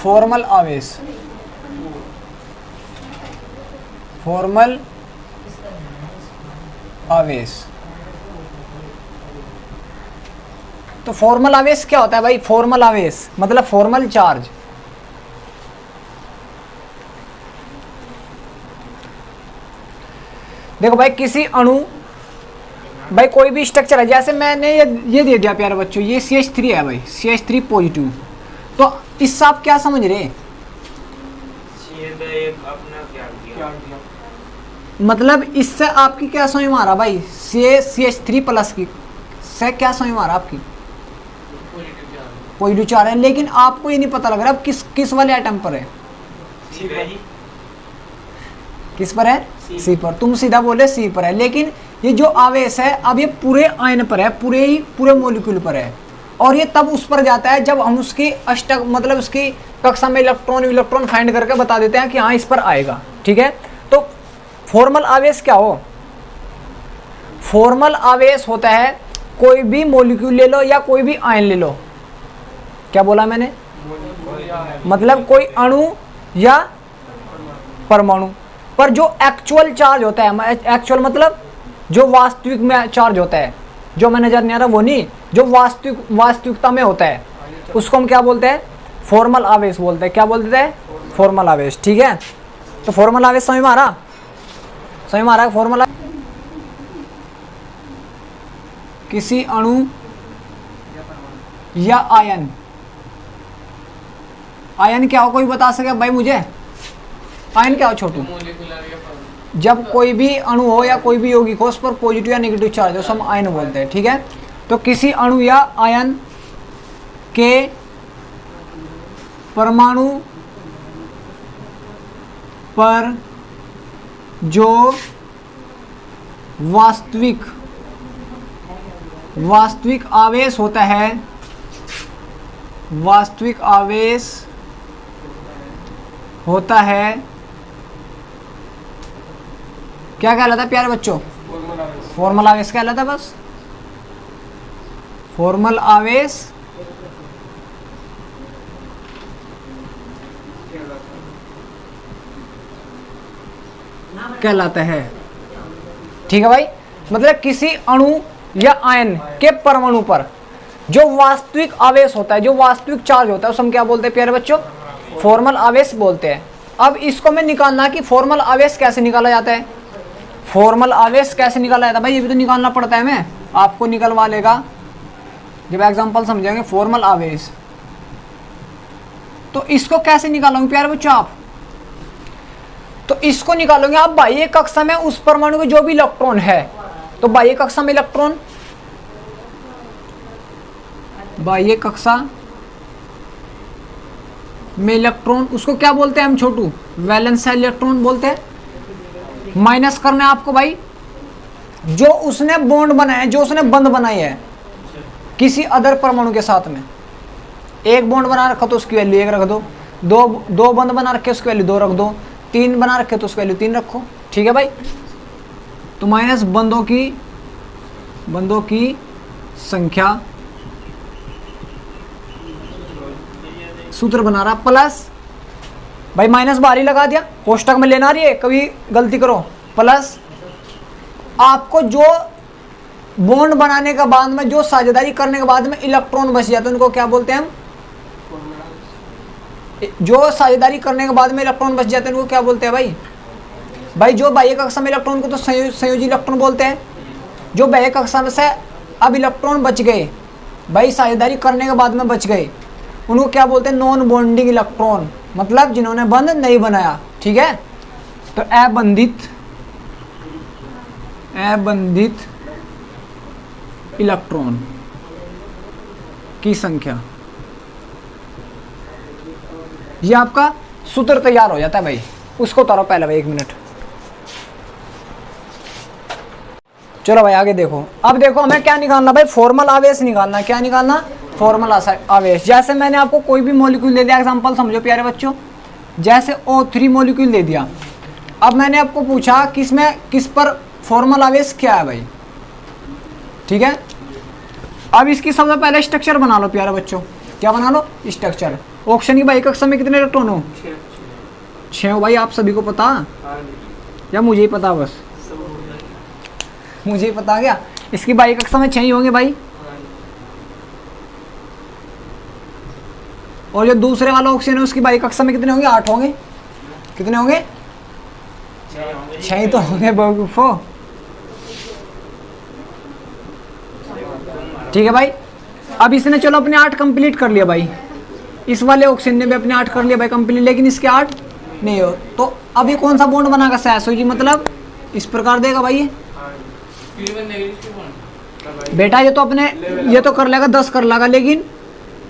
Formal आवेश, formal आवेश। तो फॉर्मल आवेश क्या होता है भाई? फॉर्मल आवेश मतलब फॉर्मल चार्ज। देखो भाई किसी अणु, भाई कोई भी स्ट्रक्चर है, जैसे मैंने ये दे दिया प्यारे बच्चों, ये CH3 है भाई, CH3 पॉजिटिव। तो इससे आप क्या समझ रहे हैं? मतलब इससे आपकी क्या समझ में आ रहा भाई? CH3 प्लस की से क्या समझ में आ रहा आपकी? पॉजिटिव चार्ज है, लेकिन आपको ये नहीं पता लग रहा अब किस वाले एटम पर है। किस पर है? सी पर। तुम सीधा बोले सी पर है, लेकिन ये जो आवेश है अब ये पूरे आयन पर है, पूरे मॉलिक्यूल पर है। और ये तब उस पर जाता है जब हम उसकी अष्टक मतलब उसकी कक्षा में इलेक्ट्रॉन फाइंड करके बता देते हैं कि हाँ इस पर आएगा। ठीक है, तो फॉर्मल आवेश क्या हो? फॉर्मल आवेश होता है कोई भी मॉलिक्यूल ले लो या कोई भी आयन ले लो। क्या बोला मैंने? मतलब कोई अणु या परमाणु पर जो एक्चुअल चार्ज होता है, एक्चुअल मतलब जो वास्तविक में चार्ज होता है, जो मैं नजर नहीं आ रहा वो नहीं, जो वास्तविकता में होता है उसको हम क्या बोलते हैं? फॉर्मल आवेश बोलते हैं। क्या बोलते हैं? फॉर्मल आवेश। ठीक है, तो फॉर्मल आवेश समझ में आ रहा? समझ में आ रहा है फॉर्मल? किसी अणु या आयन, आयन क्या हो कोई बता सके भाई मुझे? आयन क्या हो छोटू? जब कोई भी अणु हो या कोई भी यौगिक हो उस पर पॉजिटिव या नेगेटिव चार्ज हो, हम आयन बोलते हैं। ठीक है, तो किसी अणु या आयन के परमाणु पर जो वास्तविक आवेश होता है, वास्तविक आवेश होता है, क्या कहलाता है प्यारे बच्चों? फॉर्मल आवेश कहलाता है। बस फॉर्मल आवेश कहलाता है। ठीक है भाई, मतलब किसी अणु या आयन के परमाणु पर जो वास्तविक आवेश होता है, जो वास्तविक चार्ज होता है उसे हम क्या बोलते हैं प्यारे बच्चों? फॉर्मल आवेश बोलते हैं। अब इसको मैं निकालना कि फॉर्मल आवेश कैसे निकाला जाता है। फॉर्मल आवेश कैसे निकाला जाता है भाई? ये भी तो निकालना पड़ता है, मैं आपको निकलवा लेगा जब एग्जांपल समझेंगे। फॉर्मल आवेश तो इसको कैसे निकालोगे प्यारे बच्चों आप? तो इसको निकालोगे आप बाह्य कक्षा में उस परमाणु के जो भी इलेक्ट्रॉन है। तो बाह्य कक्षा में इलेक्ट्रॉन, बाह्य कक्षा में इलेक्ट्रॉन उसको क्या बोलते हैं हम छोटू? वैलेंस इलेक्ट्रॉन बोलते हैं। माइनस करना है आपको भाई जो उसने बॉन्ड बनाया, जो उसने बंध बनाई है किसी अदर परमाणु के साथ में। एक बॉन्ड बना रखा तो उसकी वैल्यू 1 रख दो, दो बंध बना रखे उसकी वैल्यू 2 रख दो, 3 बना रखे तो उसकी वैल्यू 3 रखो। ठीक है भाई, तो माइनस बंधों की संख्या सूत्र बना रहा, प्लस भाई माइनस बाहर ही लगा दिया, कोष्टक में लेना रही है, कभी गलती करो, प्लस आपको जो बॉन्ड बनाने के बाद में, जो साझेदारी करने के बाद में इलेक्ट्रॉन बच जाते हैं उनको क्या बोलते हैं हम? जो साझेदारी करने के बाद में इलेक्ट्रॉन बच जाते हैं उनको क्या बोलते हैं भाई? भाई जो बाह्य कक्षा में इलेक्ट्रॉन को तो संयोजी इलेक्ट्रॉन बोलते हैं। जो बाह्य कक्षा में से अब इलेक्ट्रॉन बच गए भाई, साझेदारी करने के बाद में बच गए, उनको क्या बोलते हैं? नॉन बॉन्डिंग इलेक्ट्रॉन, मतलब जिन्होंने बंध नहीं बनाया। ठीक है, तो अबंधित इलेक्ट्रॉन की संख्या, ये आपका सूत्र तैयार हो जाता है भाई। उसको उतारो पहले भाई 1 मिनट। चलो भाई आगे देखो। अब देखो हमें क्या निकालना भाई? फॉर्मल आवेश निकालना। क्या निकालना? फॉर्मल आवेश। जैसे मैंने आपको कोई भी मॉलिक्यूल दे दिया, एग्जांपल समझो प्यारे बच्चों, जैसे O3 मॉलिक्यूल दे दिया। अब मैंने आपको पूछा किस पर फॉर्मल आवेश क्या है भाई? ठीक है, अब इसकी सबसे पहले स्ट्रक्चर बना लो प्यारे बच्चों। क्या बना लो? स्ट्रक्चर। ऑक्शन की बाई कक्षा में कितने इलेक्ट्रॉन हो? 6 हो भाई। आप सभी को पता या मुझे ही पता? बस मुझे ही पता क्या? इसकी बाई कक्षा में 6 ही होंगे भाई। और जो दूसरे वाला ऑक्सीजन है उसकी बाई कक्षा में कितने होंगे? 8 होंगे। कितने होंगे? 6 ही तो होंगे बेवकूफो। ठीक है भाई। अब इसने चलो अपने 8 कंप्लीट कर लिया भाई, इस वाले ऑक्सीजन ने भी अपने 8 कर लिया भाई कंप्लीट, लेकिन इसके 8 नहीं हो। तो अब ये कौन सा बॉन्ड बनाएगा? सैसो जी, मतलब इस प्रकार देगा भाई ये। बेटा ये तो अपने ये तो कर लेगा 10 कर लेगा, लेकिन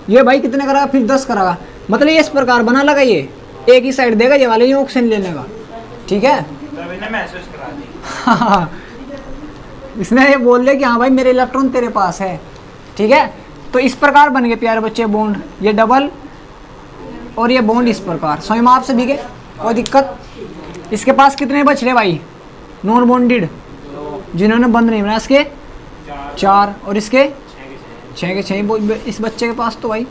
ये भाई कितने करेगा? फिर 10 करेगा। मतलब ये इस प्रकार बना लगा, ये एक ही साइड देगा ये वाले ये ऑक्सीजन लेने का। ठीक है। हाँ, इसने ये बोल दिया कि हाँ भाई मेरे इलेक्ट्रॉन तेरे पास है। ठीक है। तो इस प्रकार बन गए प्यारे बच्चे बॉन्ड, ये डबल और ये बॉन्ड इस प्रकार। समझ में आप सभी के? कोई दिक्कत? इसके पास कितने बच रहे भाई नॉन बॉन्डेड जिन्होंने बंद नहीं बनाया? इसके 4 और इसके 6 के 6 इस बच्चे के पास। तो भाई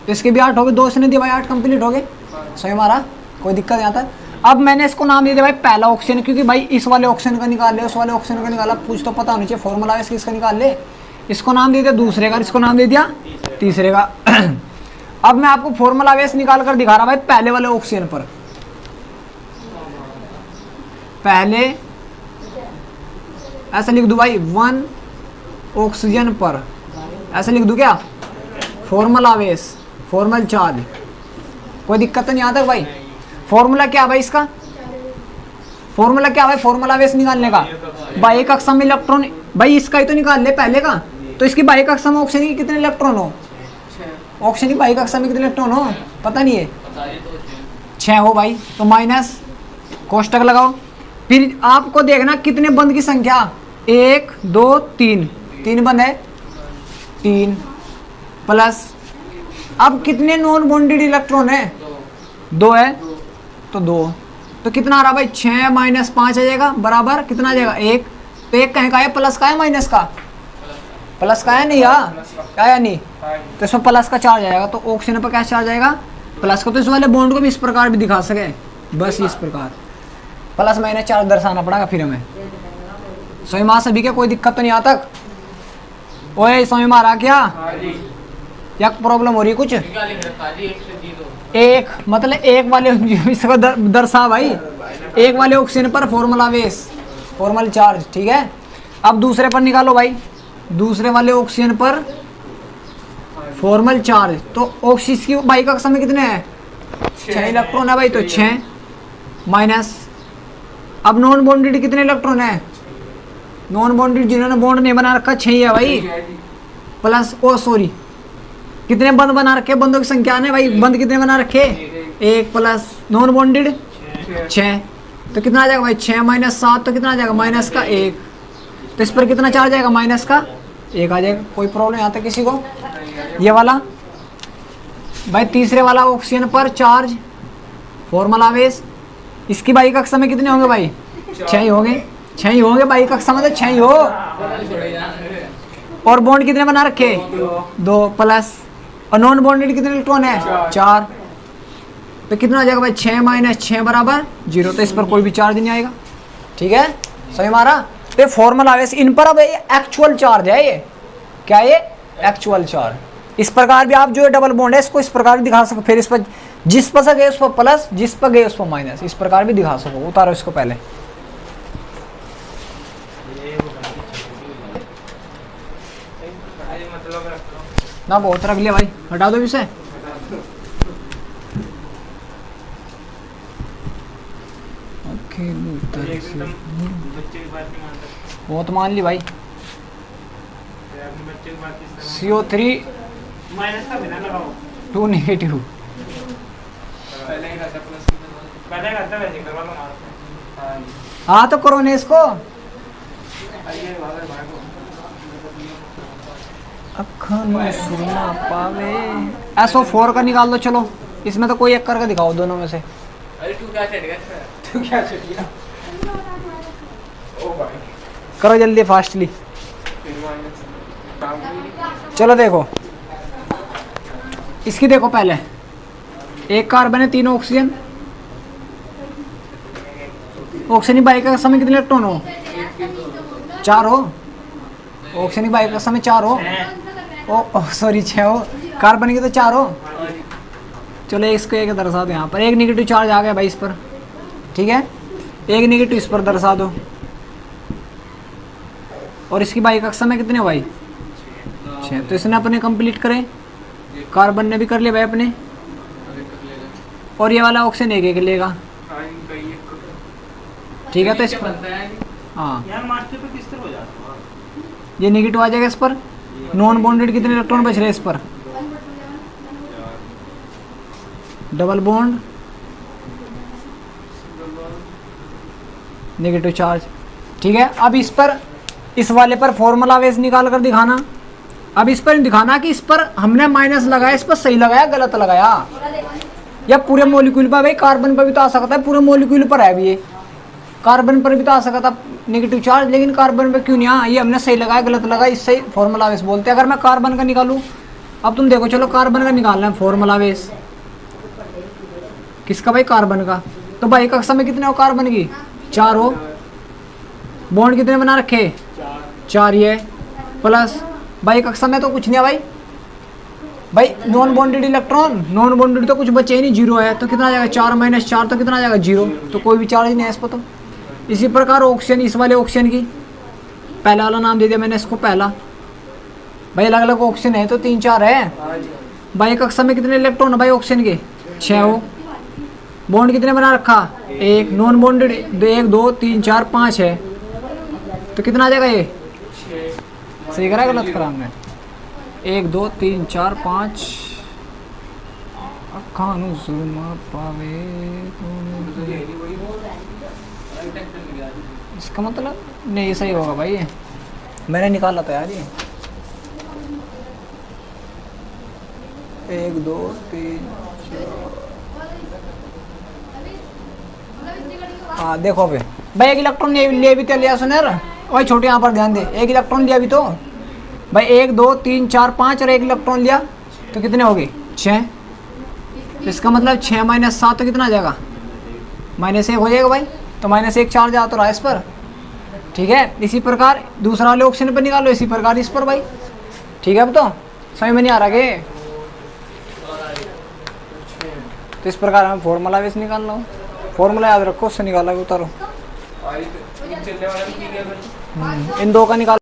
तो इसके भी 8 हो गए, 2 इसने दिए भाई, 8 कंप्लीट हो गए। समझ में आ रहा? कोई दिक्कत नहीं आता। अब मैंने इसको नाम दे दिया भाई पहला ऑक्सीजन, क्योंकि भाई इस वाले ऑक्सीजन का निकाल ले, उस वाले ऑक्सीजन का निकाला, कुछ तो पता होना चाहिए, फॉर्मूला है इसका निकाल ले। इसको नाम दे दिया दूसरे का, इसको नाम दे दिया तीसरे का। अब मैं आपको फॉर्मूला बेस निकाल कर दिखा रहा भाई पहले वाले ऑक्सीजन पर। पहले ऐसा लिख दूं भाई 1 ऑक्सीजन पर, ऐसा लिख दूं क्या? Formula base, formal charge. कोई दिक्कत तो नहीं आता भाई? फॉर्मूला क्या भाई इसका? फॉर्मूला क्या भाई? फॉर्मूला बेस निकालने का बाह्य कक्षा में इलेक्ट्रॉन, भाई इसका ही तो निकाल ले पहले का। तो इसकी बाह्य कक्षा में ऑक्सीजन की कितने इलेक्ट्रॉन हो? ऑक्सीजन की बाह्य कक्षा में कितने इलेक्ट्रॉन हो पता नहीं है? 6 हो भाई। तो माइनस कोष्टक लगाओ। फिर आपको देखना कितने बंद की संख्या, 1 2 3, 3 बंद है, 3 प्लस अब कितने नॉन बॉन्डेड इलेक्ट्रॉन है? 2 है तो 2, तो कितना आ रहा भाई? 6 माइनस 5 आ जाएगा बराबर कितना आ जाएगा? 1। तो 1 कहीं का है? प्लस का है माइनस का? प्लस का है नहीं क्या या नहीं? तो इसमें प्लस का चार्ज आएगा, तो ऑक्सीजन पर क्या चार्ज आएगा? प्लस का। तो इस वाले बॉन्ड को भी इस प्रकार भी दिखा सके, बस इस प्रकार प्लस माइनस चार्ज दर्शाना पड़ेगा फिर हमें। समझ में आ सभी क्या? कोई दिक्कत तो नहीं आता? ओए समझ में आ रहा क्या? क्या प्रॉब्लम हो रही है कुछ? एक मतलब एक वाले इसको दर्शा भाई, एक वाले ऑक्सीजन पर फॉर्मूला बेस, फॉर्मल चार्ज। ठीक है। अब दूसरे पर निकालो भाई, दूसरे वाले ऑक्सीजन पर फॉर्मल चार्ज। तो ऑक्सीजन की बाई कक्षा में कितने हैं? 6 इलेक्ट्रॉन है भाई, तो 6 माइनस। अब नॉन बॉन्डेड कितने इलेक्ट्रॉन है? नॉन बॉन्डेड जिन्होंने बॉन्ड नहीं बना रखा 6 है भाई, प्लस ओ सॉरी कितने बंद बना रखे? बंदों की संख्या है भाई, बंद कितने बना रखे? 1 प्लस नॉन बॉन्डेड 6, तो कितना आ जाएगा भाई? 6 माइनस 7 तो कितना आ जाएगा? माइनस का 1। तो इस पर कितना चार्ज आएगा? माइनस का 1 आ जाएगा। कोई प्रॉब्लम आता है किसी को? ये वाला भाई तीसरे वाला ऑक्सीजन पर चार्ज फॉर्मूला बेस, इसकी बाई कक्षा में कितने होंगे भाई? 6 ही होंगे, 6 ही होंगे बाई कक्षा में, तो 6 ही हो। और बॉन्ड कितने बना रखे? 2 प्लस, और नॉन बॉन्डेड कितने इलेक्ट्रॉन है? 4। तो कितना आ जाएगा भाई? 6 माइनस 6 बराबर 0। तो इस पर कोई भी चार्ज नहीं आएगा। ठीक है। सही मारा? तो फॉर्मूला बेस इन पर अब एक्चुअल चार्ज है, ये क्या है? ये एक्चुअल चार्ज। इस प्रकार भी आप जो है डबल बॉन्ड है इसको इस प्रकार भी दिखा सको। फिर इस पर जिस पर से गए उस पर प्लस, जिस पर गए उस पर माइनस, इस प्रकार भी दिखा सको। उतारो इसको पहले। ना बहुत रख लिया भाई, हटा दो इसे। वो तो मान ली भाई। CO3 2 negative. हाँ तो करो ने इसको। SO4 का निकाल दो चलो, इसमें तो कोई एक करके दिखाओ दोनों में से। अरे तू क्या चढ़ गया? तू क्या चढ़ गया? ओ भाई करो जल्दी फास्टली। चलो देखो इसकी, देखो पहले एक कार्बन है, 3 ऑक्सीजन। ऑक्सीजन वायु का समय कितने इलेक्ट्रॉन हो? 4 हो। ऑक्सीजन वायु का समय 4 हो। ओ सॉरी 6 हो। कार्बन की तो 4 हो। चलो इसको एक दर्शा दो यहाँ पर। एक नेगेटिव चार्ज आ गया भाई इस पर, ठीक है। एक नेगेटिव इस पर दर्शा दो। और इसकी वायु कक्षा में कितने हो भाई? 6। तो इसने अपने कंप्लीट करे, कार्बन ने भी कर लिया भाई अपने। और ये वाला ऑक्सीजन एक लेगा, ठीक है। तो इस पर हाँ ये नेगेटिव आ जाएगा इस पर। नॉन बॉन्डेड कितने इलेक्ट्रॉन बच रहे हैं इस पर? डबल बॉन्ड, नेगेटिव चार्ज, ठीक है। अब इस पर, इस वाले पर फॉर्मूला वेज निकाल कर दिखाना। अब इस पर दिखाना कि इस पर हमने माइनस लगाया, इस पर सही लगाया गलत लगाया, या पूरे मॉलिक्यूल पर। भाई कार्बन पर भी तो आ सकता है, पूरे मॉलिक्यूल पर है भी ये। कार्बन पर भी तो आ सकता था नेगेटिव चार्ज, लेकिन कार्बन पे क्यों नहीं आया? ये हमने सही लगाया गलत लगाया, इससे फॉर्मूला बेस बोलते हैं। अगर मैं कार्बन का निकालूं, अब तुम देखो, चलो कार्बन का निकालना है फॉर्मूला बेस। किसका भाई? कार्बन का। तो भाई कक्षा में कितने हो कार्बन की? 4 हो। बॉन्ड कितने बना रखे? 4 ये प्लस भाई कक्षा में तो कुछ नहीं है भाई। भाई non bonded electron, non bonded तो कुछ बचे ही नहीं, 0 है। तो कितना आ जाएगा? 4 - 4 तो कितना आ जाएगा? 0। तो कोई भी चार्ज नहीं है इस पर। तो इसी प्रकार ऑक्सीजन, इस वाले ऑक्सीजन की पहला वाला नाम दे दिया मैंने इसको पहला। भाई अलग अलग ऑक्सीजन है तो 3 4 है। भाई कक्षा में कितने इलेक्ट्रॉन है भाई ऑक्सीजन के? 6 हो। बॉन्ड कितने बना रखा? 1। नॉन बॉन्डेड 1 2 3 4 5 है। तो कितना आ जाएगा ये? सही करा गलत करा हमने? 1 2 3 4 5 खानु सुरमा पावे। इसका मतलब नहीं, ये सही होगा भाई। ये मैंने निकाला था यार ये। 1 2 3 हाँ देखो अभी भाई, एक इलेक्ट्रॉन ले भी तो लिया सुनेर। भाई छोटे यहाँ पर ध्यान दे, एक इलेक्ट्रॉन लिया भी तो भाई। 1 2 3 4 5 और एक इलेक्ट्रॉन लिया तो कितने हो गए? 6। इसका मतलब 6 - 7 तो कितना आ जाएगा? -1 हो जाएगा भाई। तो -1 चार्ज आ तो रहा है इस पर, ठीक है। इसी प्रकार दूसरा वाले ऑक्सीजन पर निकालो, इसी प्रकार इस पर भाई, ठीक है। अब तो समझ में नहीं आ रहा के? तो इस प्रकार हमें फॉर्मूला वेस निकालना हो। फॉर्मूला याद रखो, उससे निकाला उतारो। इन 2 का निकाल।